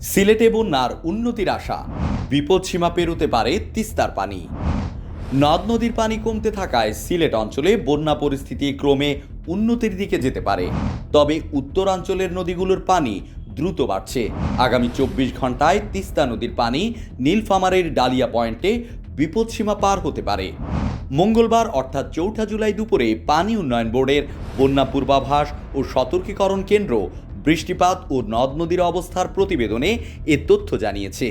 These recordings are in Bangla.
সিলেটে বন্যার উন্নতির আশা, বিপদসীমা পেরোতে পারে তিস্তার পানি। নদ নদীর পানি কমতে থাকায় সিলেট অঞ্চলে বন্যা পরিস্থিতি ক্রমে উন্নতির দিকে যেতে পারে। তবে উত্তরাঞ্চলের নদীগুলোর পানি দ্রুত বাড়ছে। আগামী 24 ঘন্টায় তিস্তা নদীর পানি নীলফামারীর ডালিয়া পয়েন্টে বিপদসীমা পার হতে পারে। মঙ্গলবার অর্থাৎ 4 জুলাই দুপুরে পানি উন্নয়ন বোর্ডের বন্যা পূর্বাভাস ও সতর্কীকরণ কেন্দ্র বৃষ্টিপাত ও নদ নদীর অবস্থার প্রতিবেদনে এ তথ্য জানিয়েছে।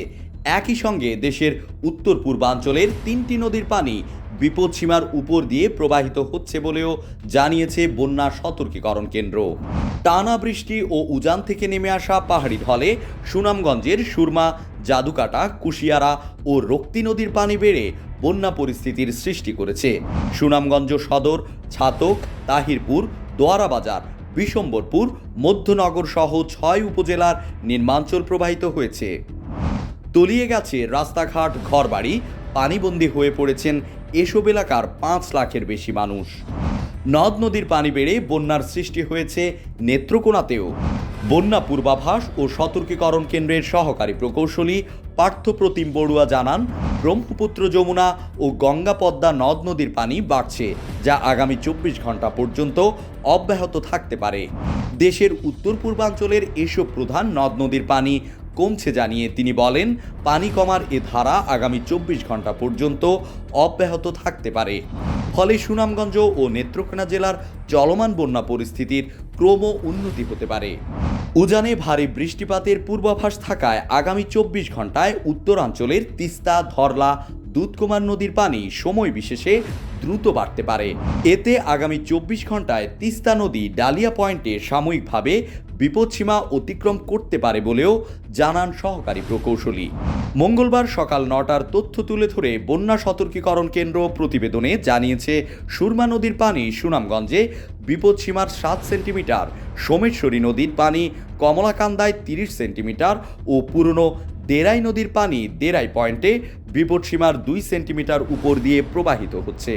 একই সঙ্গে দেশের উত্তর পূর্বাঞ্চলের 3টি নদীর পানি বিপদসীমার উপর দিয়ে প্রবাহিত হচ্ছে বলেও জানিয়েছে বন্যা সতর্কীকরণ কেন্দ্র। টানা বৃষ্টি ও উজান থেকে নেমে আসা পাহাড়ি ঢলে সুনামগঞ্জের সুরমা, জাদুকাটা, কুশিয়ারা ও রক্তি নদীর পানি বেড়ে বন্যা পরিস্থিতির সৃষ্টি করেছে। সুনামগঞ্জ সদর, ছাতক, তাহিরপুর, দোয়ারাবাজার, বিশম্বরপুর, মধ্যনগর সহ 6 উপজেলার নিম্নাঞ্চল প্রবাহিত হয়েছে। তলিয়ে গেছে রাস্তাঘাট, ঘরবাড়ি, পানিবন্দী হয়ে পড়েছেন এসব এলাকার 5 লাখের বেশি মানুষ। নদ নদীর পানি বেড়ে বন্যার সৃষ্টি হয়েছে নেত্রকোনাতেও। বন্যা পূর্বাভাস ও সতর্কীকরণ কেন্দ্রের সহকারী প্রকৌশলী পার্থপ্রতিম বড়ুয়া জানান, ব্রহ্মপুত্র, যমুনা ও গঙ্গা পদ্মা নদ নদীর পানি বাড়ছে, যা আগামী 24 ঘন্টা পর্যন্ত অব্যাহত থাকতে পারে। দেশের উত্তর পূর্বাঞ্চলের এসব প্রধান নদ নদীর পানি কমছে জানিয়ে তিনি বলেন, পানি কমার এ ধারা আগামী 24 ঘন্টা পর্যন্ত অব্যাহত থাকতে পারে। ফলে সুনামগঞ্জ ও নেত্রকোনা জেলার চলমান বন্যা পরিস্থিতির ক্রম উন্নতি হতে পারে। উজানে ভারী বৃষ্টিপাতের পূর্বাভাস থাকায় আগামী 24 ঘন্টায় উত্তরাঞ্চলের তিস্তা, ধরলা, দুধকুমার নদীর পানি সময় বিশেষে দ্রুত বাড়তে পারে। এতে আগামী 24 ঘন্টায় তিস্তা নদী ডালিয়া পয়েন্টে সাময়িকভাবে বিপদসীমা অতিক্রম করতে পারে বলেও জানান সহকারী প্রকৌশলী। মঙ্গলবার সকাল 9টার তথ্য তুলে ধরে বন্যা সতর্কীকরণ কেন্দ্র প্রতিবেদনে জানিয়েছে, সুরমা নদীর পানি সুনামগঞ্জে বিপদসীমার 7 সেন্টিমিটার, সোমেশ্বরী নদীর পানি কমলাকান্দায় 30 সেন্টিমিটার ও পুরনো দেরাই নদীর পানি দেরাই পয়েন্টে বিপদসীমার 2 সেন্টিমিটার উপর দিয়ে প্রবাহিত হচ্ছে।